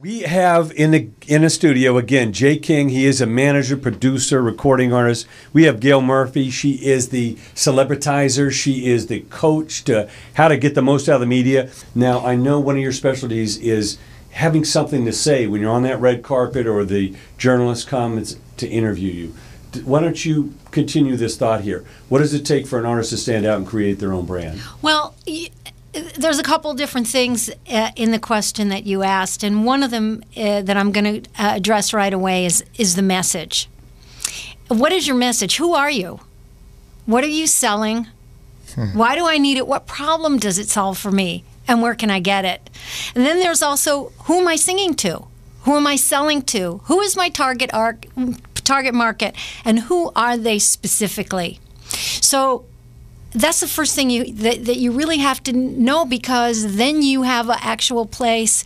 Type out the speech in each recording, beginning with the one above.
We have in a studio, again, Jay King. He is a manager, producer, recording artist. We have Gayl Murphy. She is the Celebritizer. She is the coach to how to get the most out of the media. Now, I know one of your specialties is having something to say when you're on that red carpet or the journalist comes to interview you. Why don't you continue this thought here? What does it take for an artist to stand out and create their own brand? Well, there's a couple different things in the question that you asked, and one of them that I'm going to address right away is the message. What is your message? Who are you? What are you selling? Why do I need it? What problem does it solve for me? And where can I get it? And then there's also, who am I singing to? Who am I selling to? Who is my target market, and who are they specifically? So that's the first thing that you really have to know, because then you have an actual place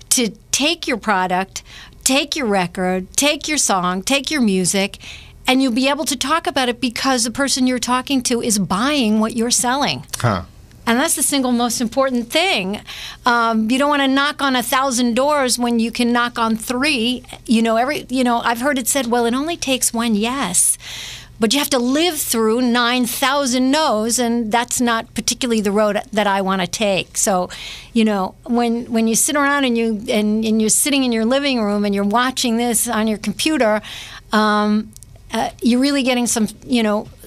to take your product, take your record, take your song, take your music, and you'll be able to talk about it because the person you're talking to is buying what you're selling. And that's the single most important thing. You don't want to knock on 1,000 doors when you can knock on 3. I've heard it said, well, it only takes one yes. But you have to live through 9,000 no's, and that's not particularly the road that I want to take. So, when you sit around and you're sitting in your living room and you're watching this on your computer, you're really getting some,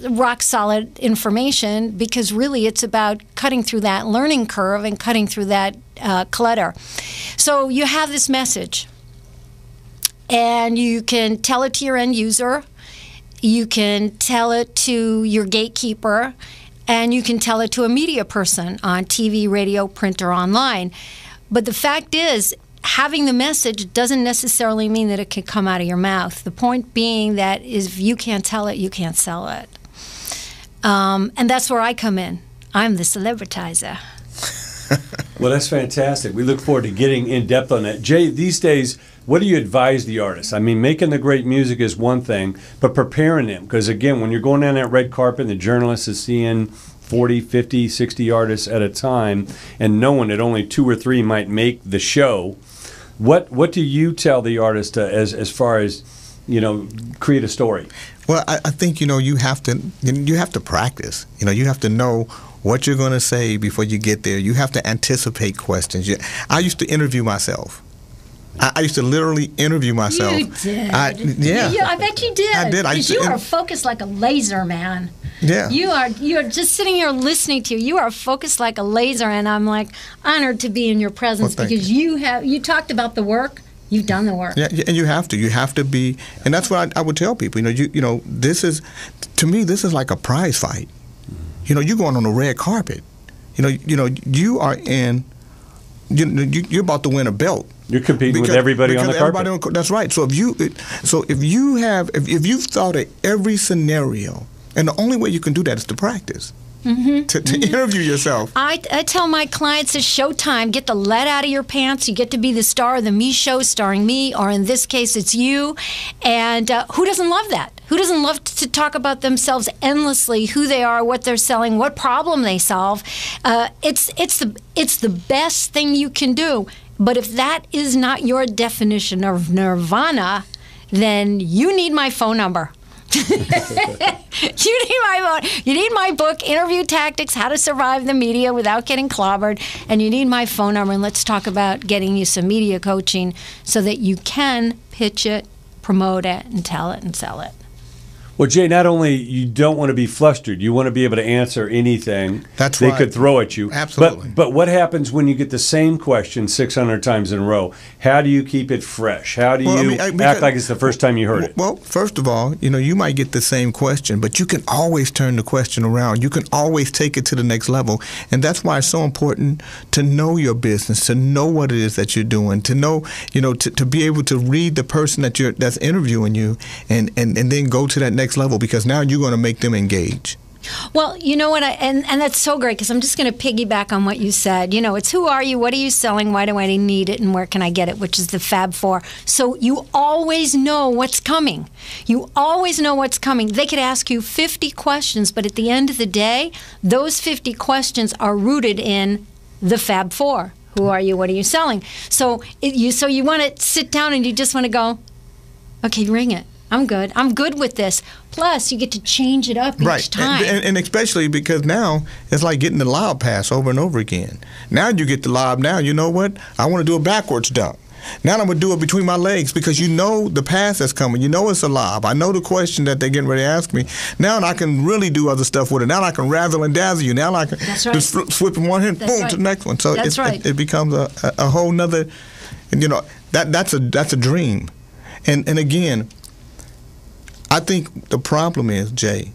rock solid information, because really it's about cutting through that learning curve and cutting through that clutter. So you have this message, and you can tell it to your end user. You can tell it to your gatekeeper, and you can tell it to a media person on TV, radio, print, or online. But the fact is, having the message doesn't necessarily mean that it can come out of your mouth. The point being that if you can't tell it, you can't sell it. And that's where I come in. I'm the Celebritizer. Well, that's fantastic. We look forward to getting in depth on that. Jay, these days, what do you advise the artists? I mean, making the great music is one thing, but preparing them. Because, again, when you're going down that red carpet and the journalist is seeing 40, 50, 60 artists at a time and knowing that only 2 or 3 might make the show, what do you tell the artist as far as, create a story? Well, I think, you have to practice. You have to know what you're going to say before you get there. You have to anticipate questions. I used to interview myself. I used to literally interview myself. You did. Yeah. I bet you did. I did. Because you are focused like a laser, man. Yeah. You're just sitting here listening to you. You are focused like a laser, and I'm like honored to be in your presence, because you talked about the work. You've done the work. Yeah, and you have to be, and that's what I would tell people. This is, to me, this is like a prize fight. You're going on a red carpet. You are in. You're about to win a belt. You're competing with everybody on the carpet. That's right. So if you've thought of every scenario, and the only way you can do that is to practice. To interview yourself. I tell my clients, it's showtime. Get the lead out of your pants. You get to be the star of the Me Show, starring me, or in this case, it's you. And who doesn't love that? Who doesn't love to talk about themselves endlessly, who they are, what they're selling, what problem they solve? It's the best thing you can do. But if that is not your definition of nirvana, then you need my phone number. You need my book, Interview Tactics, How to Survive the Media Without Getting Clobbered, and you need my phone number, and let's talk about getting you some media coaching so that you can pitch it, promote it, and tell it and sell it. Well, Jay, not only you don't want to be flustered, you want to be able to answer anything they could throw at you. Absolutely. But what happens when you get the same question 600 times in a row? How do you keep it fresh? How do you act like it's the first time you heard it? Well, first of all, you might get the same question, but you can always turn the question around. You can always take it to the next level. And that's why it's so important to know your business, to know what it is that you're doing, to know, to be able to read the person that's interviewing you and then go to that next level, because now you're going to make them engage. Well, you know what, and that's so great, because I'm just going to piggyback on what you said. It's who are you, what are you selling, why do I need it, and where can I get it, which is the Fab Four. So you always know what's coming. You always know what's coming. They could ask you 50 questions, but at the end of the day, those 50 questions are rooted in the Fab Four. Who are you? What are you selling? So you want to sit down and you just want to go, okay, ring it. I'm good. I'm good with this. Plus, you get to change it up each time. And especially because now it's like getting the lob pass over and over again. Now you get the lob. Now, you know what? I want to do a backwards dunk. Now I'm going to do it between my legs because you know the pass that's coming. You know it's a lob. I know the question that they're getting ready to ask me. Now I can really do other stuff with it. Now I can razzle and dazzle you. Now I can just flip from one hand, boom, to the next one. So it becomes a whole nother, you know, that's a dream. And again, I think the problem is, Jay,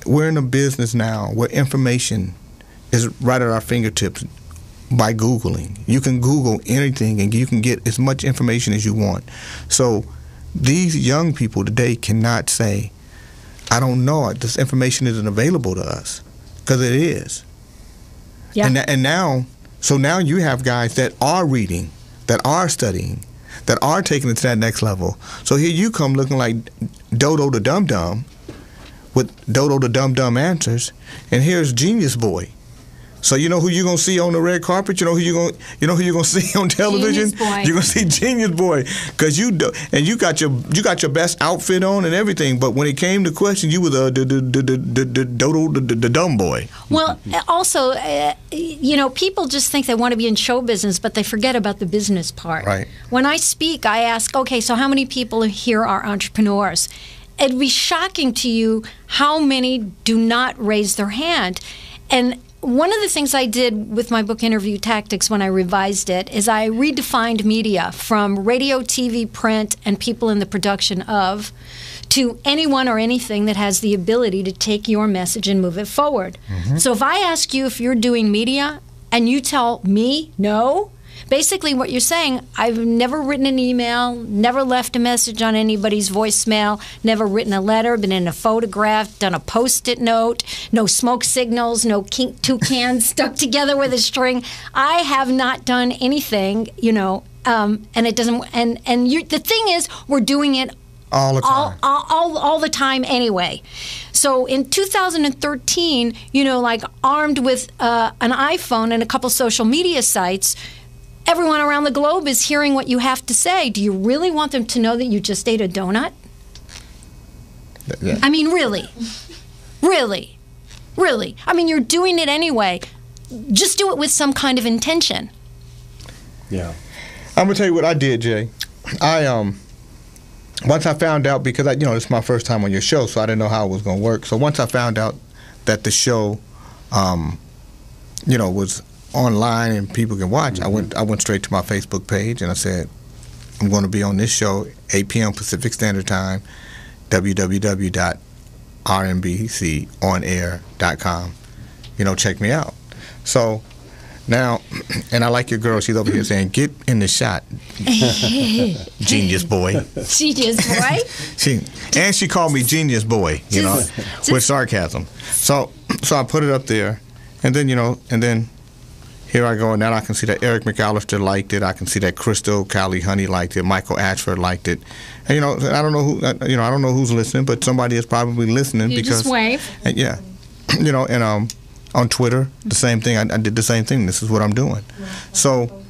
we're in a business now where information is right at our fingertips by Googling. You can Google anything and you can get as much information as you want. So these young people today cannot say, I don't know, this information isn't available to us, because it is. Yeah. And now you have guys that are reading, that are studying, that are taking it to that next level. So here you come looking like Dodo the Dum Dum with Dodo the Dum Dum answers, and here's Genius Boy. So you know who you're gonna see on the red carpet? You know who you're gonna see on television? Genius Boy. You're gonna see Genius Boy, because you got your best outfit on and everything. But when it came to questions, you were the dumb boy. Well, also, you know, people just think they want to be in show business, but they forget about the business part. Right. When I speak, I ask, okay, so how many people here are entrepreneurs? It'd be shocking to you how many do not raise their hand. And one of the things I did with my book Interview Tactics when I revised it is I redefined media from radio, TV, print, and people in the production of to anyone or anything that has the ability to take your message and move it forward. Mm-hmm. So if I ask you if you're doing media and you tell me no, basically what you're saying, I've never written an email, never left a message on anybody's voicemail, never written a letter, been in a photograph, done a Post-it note, no smoke signals, no two cans stuck together with a string. I have not done anything, you know, and it doesn't. The thing is, we're doing it all the time. All the time anyway. So in 2013, you know, like armed with an iPhone and a couple social media sites, everyone around the globe is hearing what you have to say. Do you really want them to know that you just ate a donut? Yeah. I mean, really? Really? Really? I mean, you're doing it anyway. Just do it with some kind of intention. Yeah. I'm going to tell you what I did, Jay. Once I found out, because this is my first time on your show, so I didn't know how it was going to work. So once I found out that the show, was online and people can watch, mm-hmm. I went straight to my Facebook page and I said, I'm going to be on this show 8 p.m. Pacific Standard Time, www.rnbconair.com. Check me out. So now, and I like your girl, she's over here saying, get in the shot, Genius Boy. Genius Boy? She called me Genius Boy, with sarcasm. So I put it up there, and then, here I go, and now I can see that Eric McAllister liked it. I can see that Crystal Callie Honey liked it. Michael Ashford liked it. And I don't know who, I don't know who's listening, but somebody is probably listening. You just wave. And, yeah, and on Twitter, the same thing. I did the same thing. This is what I'm doing. So,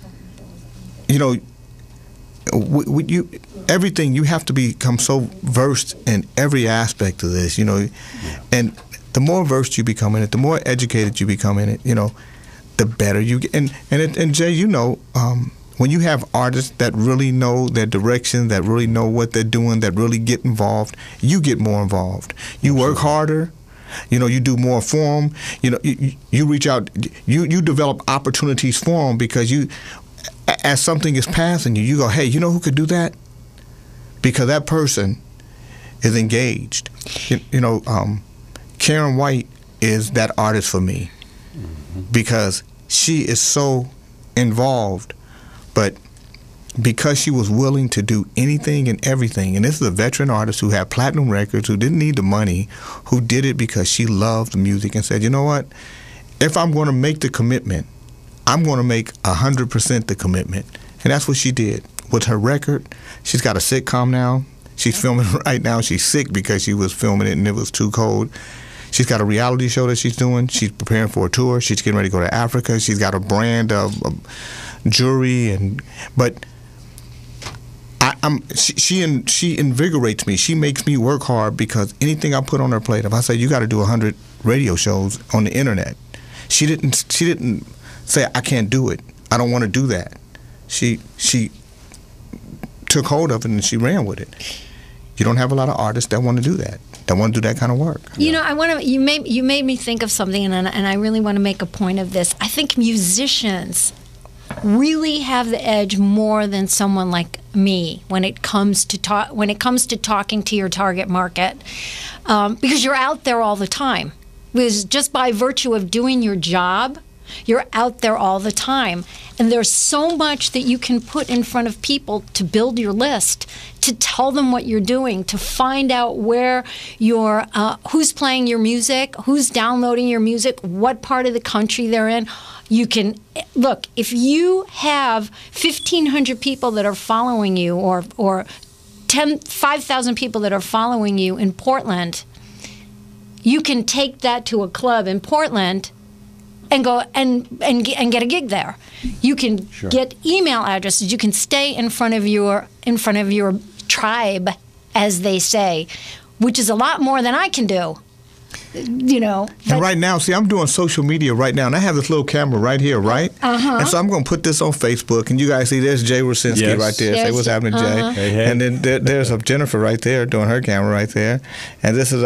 everything, you have to become so versed in every aspect of this. And the more versed you become in it, the more educated you become in it. The better you get. And Jay, when you have artists that really know their direction, that really know what they're doing, that really get involved, you get more involved. You work harder. You do more for them. You reach out. You develop opportunities for them because as something is passing you, you go, hey, you know who could do that? Because that person is engaged. Karen White is that artist for me. Because she is so involved, but because she was willing to do anything and everything, and this is a veteran artist who had platinum records, who didn't need the money, who did it because she loved music and said, you know what, if I'm going to make the commitment, I'm going to make 100% the commitment. And that's what she did with her record. She's got a sitcom now. She's filming right now. She's sick because she was filming it and it was too cold. She's got a reality show that she's doing. She's preparing for a tour. She's getting ready to go to Africa. She's got a brand of jewelry, but she invigorates me. She makes me work hard because anything I put on her plate, if I say you got to do 100 radio shows on the internet, she didn't say I can't do it. I don't want to do that. She took hold of it and she ran with it. You don't have a lot of artists that want to do that. That want to do that kind of work. You know, I want to. You made me think of something, and I really want to make a point of this. I think musicians really have the edge more than someone like me when it comes to talking to your target market, because you're out there all the time. Because just by virtue of doing your job, you're out there all the time. And there's so much that you can put in front of people to build your list, to tell them what you're doing, to find out where you're, who's playing your music, who's downloading your music, what part of the country they're in. You can, look, if you have 1,500 people that are following you or 5,000 people that are following you in Portland, you can take that to a club in Portland and go and get a gig there. You can get email addresses. You can stay in front of your tribe, as they say, which is a lot more than I can do. You know. And right now, see, I'm doing social media right now, and I have this little camera right here, right? And so I'm going to put this on Facebook, and you guys see there's Jay Warsinske right there. Say what's happening, Jay. Hey, hey. And then there's Jennifer right there doing her camera right there, and this is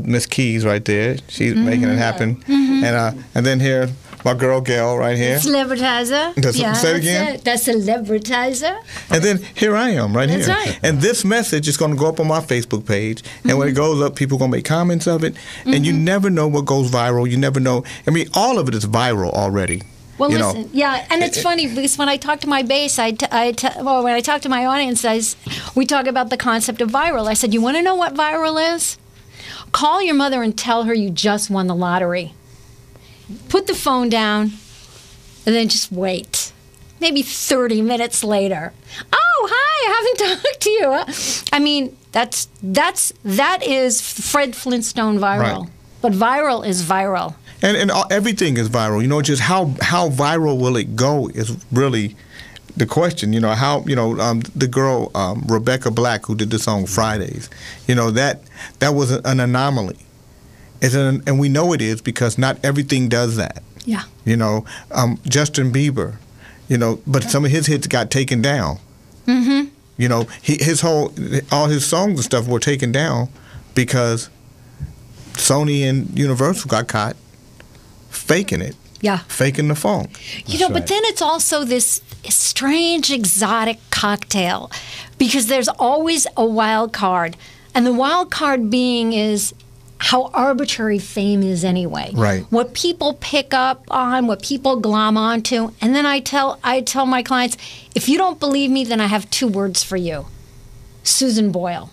Miss Keys right there. She's making it happen. And then here, my girl Gayl right here. Celebritizer. Say it again. The Celebritizer. And then here I am right here. That's right. And this message is going to go up on my Facebook page. And when it goes up, people are going to make comments of it. And you never know what goes viral. You never know. I mean, all of it is viral already. Well, listen, yeah, and it's funny because when I talk to my base, when I talk to my audience, we talk about the concept of viral. I said, you want to know what viral is? Call your mother and tell her you just won the lottery. Put the phone down, and then just wait. Maybe 30 minutes later. Oh, hi! I haven't talked to you. I mean, that is Fred Flintstone viral. Right. But viral is viral. And everything is viral. You know, just how viral will it go is really the question. You know, how the girl Rebecca Black who did the song Fridays. You know, that was an anomaly. And we know it is because not everything does that. Yeah. You know, Justin Bieber, you know, but some of his hits got taken down. Mm-hmm. You know, all his songs and stuff were taken down because Sony and Universal got caught faking it. Yeah. Faking the funk. You know, but then it's also this strange exotic cocktail because there's always a wild card. And the wild card being is how arbitrary fame is anyway. Right. What people pick up on, what people glom onto, and then I tell my clients, if you don't believe me, then I have 2 words for you. Susan Boyle.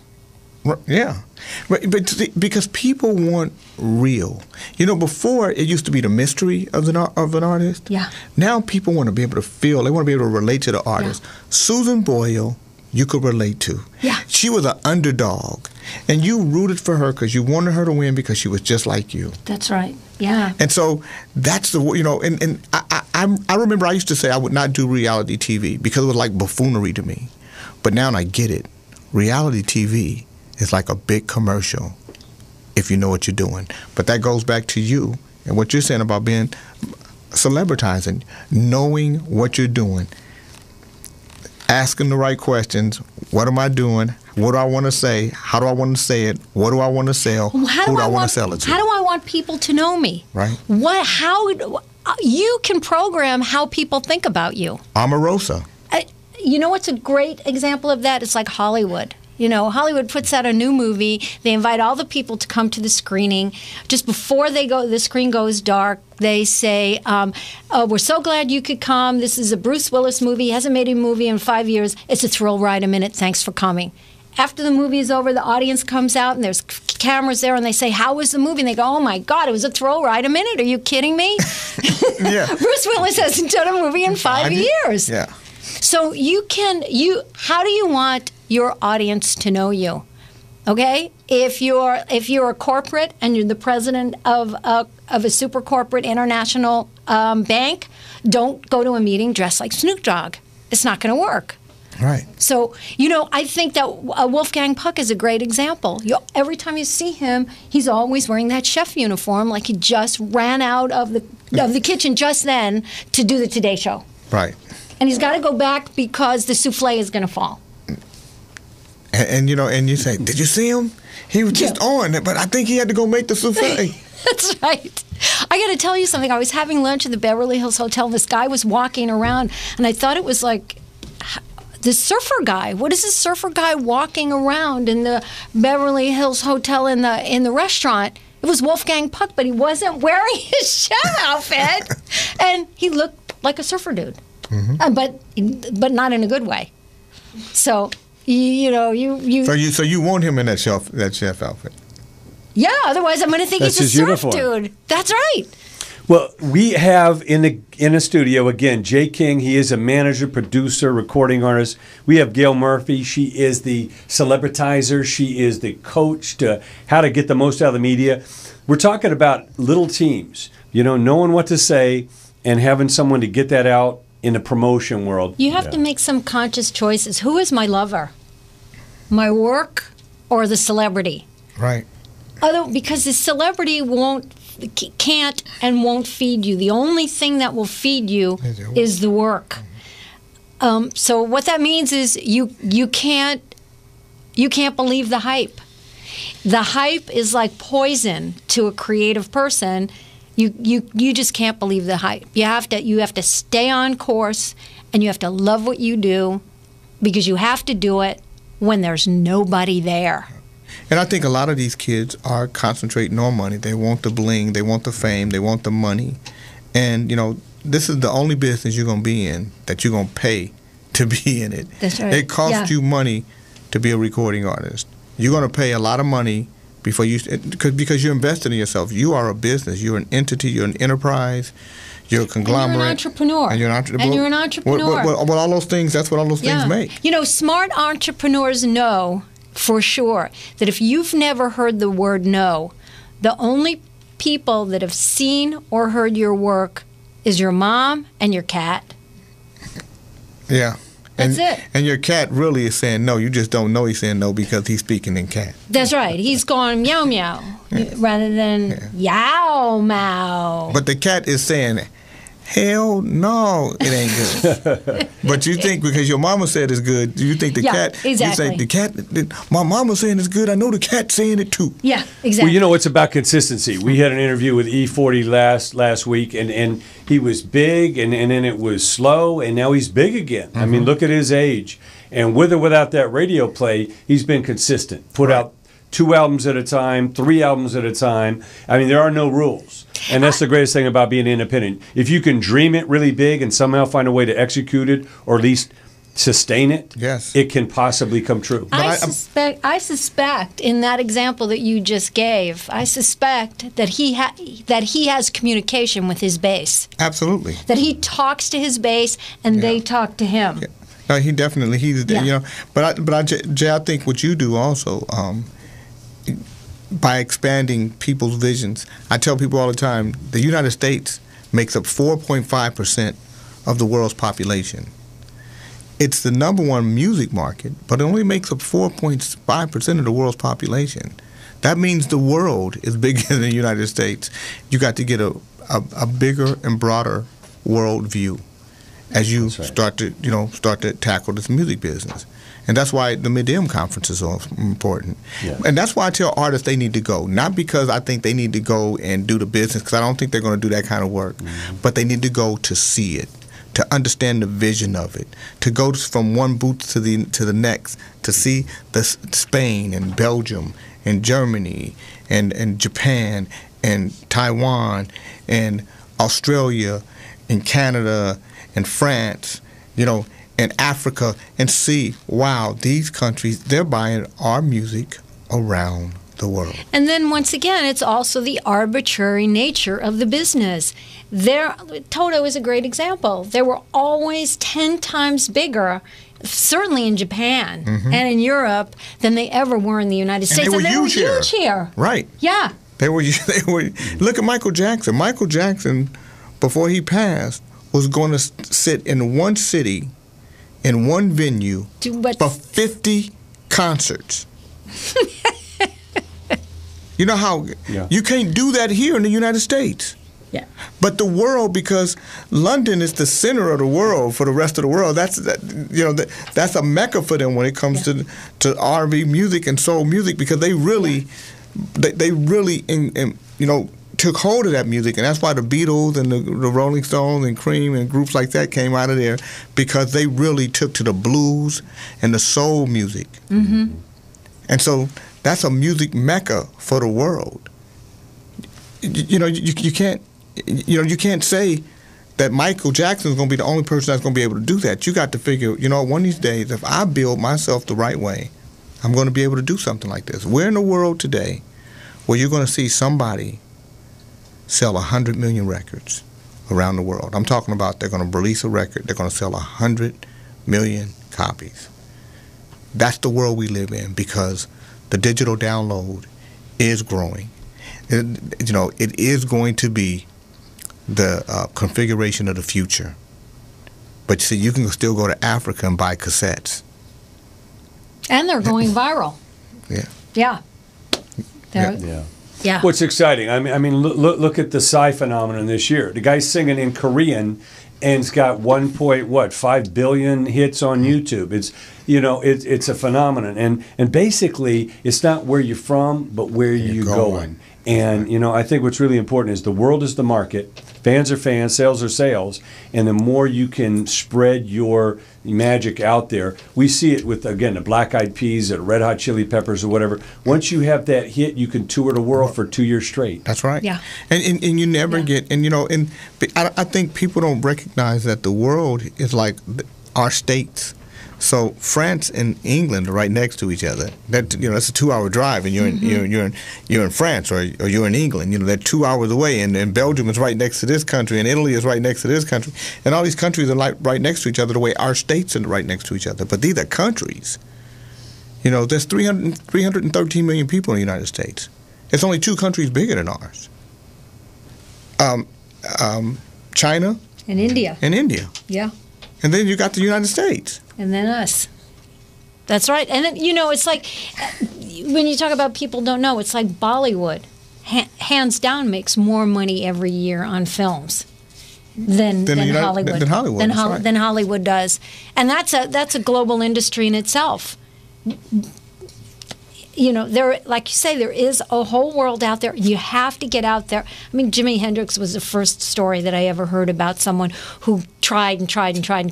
Yeah. But because people want real. You know, before it used to be the mystery of an artist. Yeah. Now people want to be able to feel, they want to be able to relate to the artist. Yeah. Susan Boyle, you could relate to. Yeah. She was an underdog. And you rooted for her because you wanted her to win because she was just like you. That's right. Yeah. And so that's the, you know, and I remember I used to say I would not do reality TV because it was like buffoonery to me. But now I get it. Reality TV is like a big commercial if you know what you're doing. But that goes back to you and what you're saying about being celebritizing, knowing what you're doing, asking the right questions. What am I doing? What do I want to say? How do I want to say it? What do I want to sell? Who do I want to sell it to? How do I want people to know me? Right. How you can program how people think about you. Omarosa. You know what's a great example of that? It's like Hollywood. You know, Hollywood puts out a new movie. They invite all the people to come to the screening. Just before the screen goes dark, they say, we're so glad you could come. This is a Bruce Willis movie. He hasn't made a movie in 5 years. It's a thrill ride a minute. Thanks for coming. After the movie is over, the audience comes out, and there's cameras there, and they say, how was the movie? And they go, oh, my God, it was a thrill ride a minute. Are you kidding me? Yeah. Bruce Willis hasn't done a movie in 5 years. Yeah. So how do you want your audience to know you? Okay, if you're a corporate and you're the president of a super corporate international bank, don't go to a meeting dressed like Snoop Dogg. It's not going to work. Right. So, I think that Wolfgang Puck is a great example. Every time you see him, he's always wearing that chef uniform, like he just ran out of the kitchen just then to do the Today Show. Right. And he's got to go back because the souffle is going to fall. And you say, did you see him? He was just on it, but I think he had to go make the souffle. That's right. I got to tell you something. I was having lunch at the Beverly Hills Hotel. This guy was walking around, and I thought it was like the surfer guy. What is this surfer guy walking around in the Beverly Hills Hotel in the restaurant? It was Wolfgang Puck, but he wasn't wearing his chef outfit, and he looked like a surfer dude, but not in a good way. So. So you want him in that chef outfit? Yeah, otherwise I'm going to think That's he's a his surf uniform. dude. That's right. Well, we have in a studio again, Jay King. He is a manager, producer, recording artist. We have Gayl Murphy. She is the Celebritizer. She is the coach to how to get the most out of the media. We're talking about little teams, knowing what to say and having someone to get that out in the promotion world. You have to make some conscious choices. Who is my lover? My work or the celebrity? Right. Because the celebrity can't and won't feed you. The only thing that will feed you is the work. So what that means is you can't believe the hype. The hype is like poison to a creative person. You just can't believe the hype. You have to stay on course, and you have to love what you do, because you have to do it when there's nobody there. And I think a lot of these kids are concentrating on money. They want the bling, they want the fame, they want the money. And, this is the only business you're going to be in that you're going to pay to be in it. That's right. It costs you money to be a recording artist. You're going to pay a lot of money before because you're invested in yourself. You are a business. You're an entity. You're an enterprise. You're a conglomerate. And you're an entrepreneur. And you're an entrepreneur. Well, all those things, that's what all those things make. Smart entrepreneurs know for sure that if you've never heard the word no, the only people that have seen or heard your work is your mom and your cat. Yeah. That's it. And your cat really is saying no. You just don't know he's saying no because he's speaking in cat. That's right. He's going meow meow rather than yow meow. But the cat is saying, hell no, it ain't good. But you think because your mama said it's good, you think the cat, exactly. You say the cat, my mama saying it's good, I know the cat's saying it too. Yeah, exactly. Well, it's about consistency. We had an interview with E40 last week, and he was big, and then it was slow, and now he's big again. I mean, look at his age. And with or without that radio play, he's been consistent. Put out 2 albums at a time, 3 albums at a time. I mean, there are no rules. And that's the greatest thing about being independent. If you can dream it really big and somehow find a way to execute it, or at least sustain it, it can possibly come true. I suspect in that example that you just gave, I suspect that he has communication with his base. Absolutely. That he talks to his base and they talk to him. Yeah. No, he definitely, Jay, I think what you do also, by expanding people's visions. I tell people all the time, the United States makes up 4.5% of the world's population. It's the #1 music market, but it only makes up 4.5% of the world's population. That means the world is bigger than the United States. You got to get a bigger and broader world view as you start to tackle this music business. And that's why the Mid-Am conferences are important. Yeah. And that's why I tell artists they need to go. Not because I think they need to go and do the business, because I don't think they're going to do that kind of work. But they need to go to see it, to understand the vision of it, to go from one booth to the next, to see the Spain and Belgium and Germany and Japan and Taiwan and Australia and Canada and France, in Africa, and see, wow, these countries, they're buying our music around the world. And then once again, it's also the arbitrary nature of the business. Toto is a great example. They were always 10 times bigger certainly in Japan and in Europe, than they ever were in the United States. And they were huge here. Right. Yeah. They were. Look at Michael Jackson. Michael Jackson, before he passed, was going to sit in one city, in one venue, for 50 concerts. You know how you can't do that here in the United States. Yeah. But the world, because London is the center of the world for the rest of the world, that's a mecca for them when it comes to R&B music and soul music, because they really took hold of that music, and that's why the Beatles and the Rolling Stones and Cream and groups like that came out of there, because they really took to the blues and the soul music. And so that's a music mecca for the world. You can't say that Michael Jackson is going to be the only person that's going to be able to do that. You got to figure, one of these days, if I build myself the right way, I'm going to be able to do something like this. We're in a world today where you're going to see somebody sell 100 million records around the world. I'm talking about they're going to release a record, they're going to sell 100 million copies. That's the world we live in, because the digital download is growing. It is going to be the configuration of the future. But see, you can still go to Africa and buy cassettes. And they're going viral. Yeah. Yeah. What's exciting? I mean, look at the Psy phenomenon this year. The guy's singing in Korean, and it's got 1.5 billion hits on YouTube. It's a phenomenon, and basically, it's not where you're from, but where you're going. And I think what's really important is the world is the market, fans are fans, sales are sales, and the more you can spread your magic out there. We see it with, again, the Black Eyed Peas or Red Hot Chili Peppers or whatever. Once you have that hit, you can tour the world for 2 years straight. That's right. Yeah. And you never get, and I think people don't recognize that the world is like our states. So France and England are right next to each other. That's a 2-hour drive, and you're in France or you're in England. They're 2 hours away, and Belgium is right next to this country, and Italy is right next to this country, and all these countries are like right next to each other the way our states are right next to each other. But these are countries. There's 313 million people in the United States. It's only 2 countries bigger than ours. China And India. Yeah. And then you got the United States. And then us. That's right. And then, it's like, when you talk about people don't know, it's like Bollywood, hands down, makes more money every year on films than Hollywood. Than Hollywood does. And that's a global industry in itself. There, like you say, there is a whole world out there. You have to get out there. I mean, Jimi Hendrix was the first story that I ever heard about someone who tried and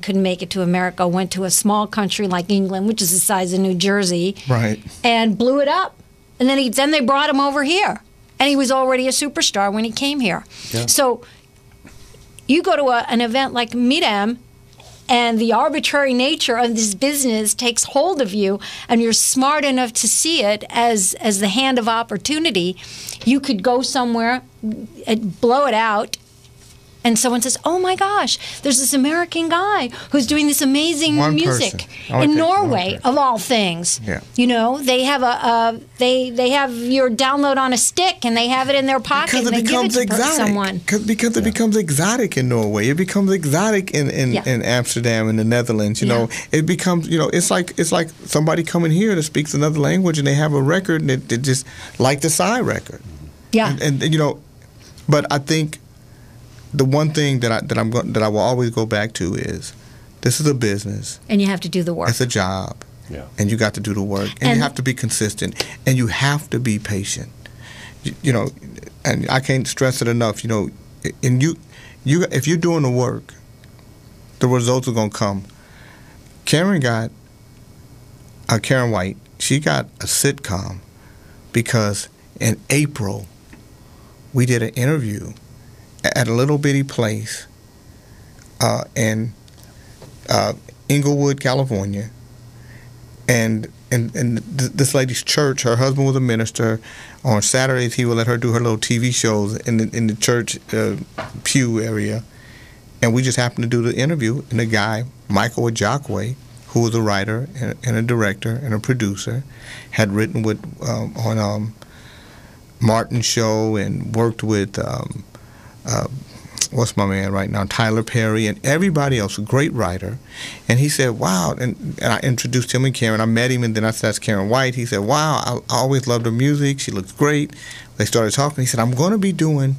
couldn't make it to America, went to a small country like England, which is the size of New Jersey, right, and blew it up. And then they brought him over here, and he was already a superstar when he came here. Yeah. So you go to an event like Midem, and the arbitrary nature of this business takes hold of you, and you're smart enough to see it as the hand of opportunity. You could go somewhere and blow it out, and someone says, "Oh my gosh, there's this American guy who's doing this amazing music in Norway, of all things." Yeah. They have they have your download on a stick, and they have it in their pocket, and they give it to someone. Because it becomes exotic in Norway. It becomes exotic in Amsterdam, in the Netherlands. It becomes it's like somebody coming here that speaks another language, and they have a record, and they just like the Psy record. Yeah. And but I think the one thing that I will always go back to is, this is a business, and you have to do the work. It's a job, and you got to do the work, and you have to be consistent, and you have to be patient. And I can't stress it enough. And if you're doing the work, the results are gonna come. Karen White, she got a sitcom because in April we did an interview at a little bitty place in Inglewood, California, and this lady's church. Her husband was a minister. On Saturdays, he would let her do her little TV shows in the church pew area, and we just happened to do the interview. And the guy, Michael Ojokwe, who was a writer and a director and a producer, had written with on Martin's show and worked with what's my man right now, Tyler Perry, and everybody else, a great writer. And he said, wow, and I introduced him and Karen. I met him, and then I said, that's Karen White. He said, wow, I always loved her music. She looks great. They started talking. He said, I'm going to be doing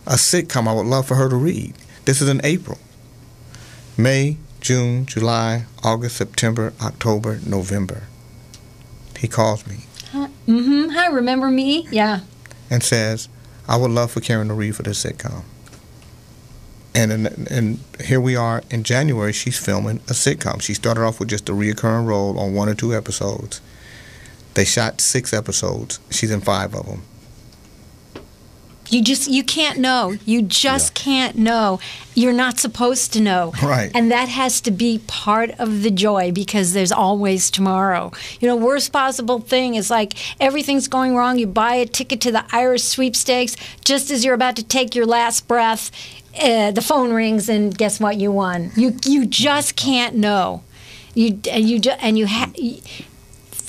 a sitcom I would love for her to read. This is in April. May, June, July, August, September, October, November. He calls me. Hi, remember me? Yeah. And says, I would love for Karen to read for this sitcom. And here we are in January, she's filming a sitcom. She started off with just a reoccurring role on 1 or 2 episodes. They shot 6 episodes. She's in 5 of them. You can't know. You just can't know. You're not supposed to know. Right. And that has to be part of the joy, because there's always tomorrow. You know, worst possible thing is like everything's going wrong. You buy a ticket to the Irish sweepstakes. Just as you're about to take your last breath, the phone rings, and guess what? You won. You just can't know. The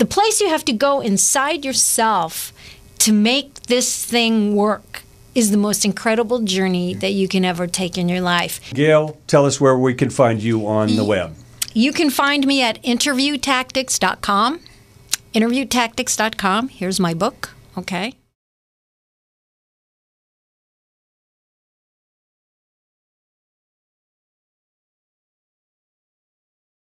place you have to go inside yourself to make this thing work is the most incredible journey that you can ever take in your life. Gayl, tell us where we can find you on the web. You can find me at interviewtactics.com. Interviewtactics.com. Here's my book. Okay.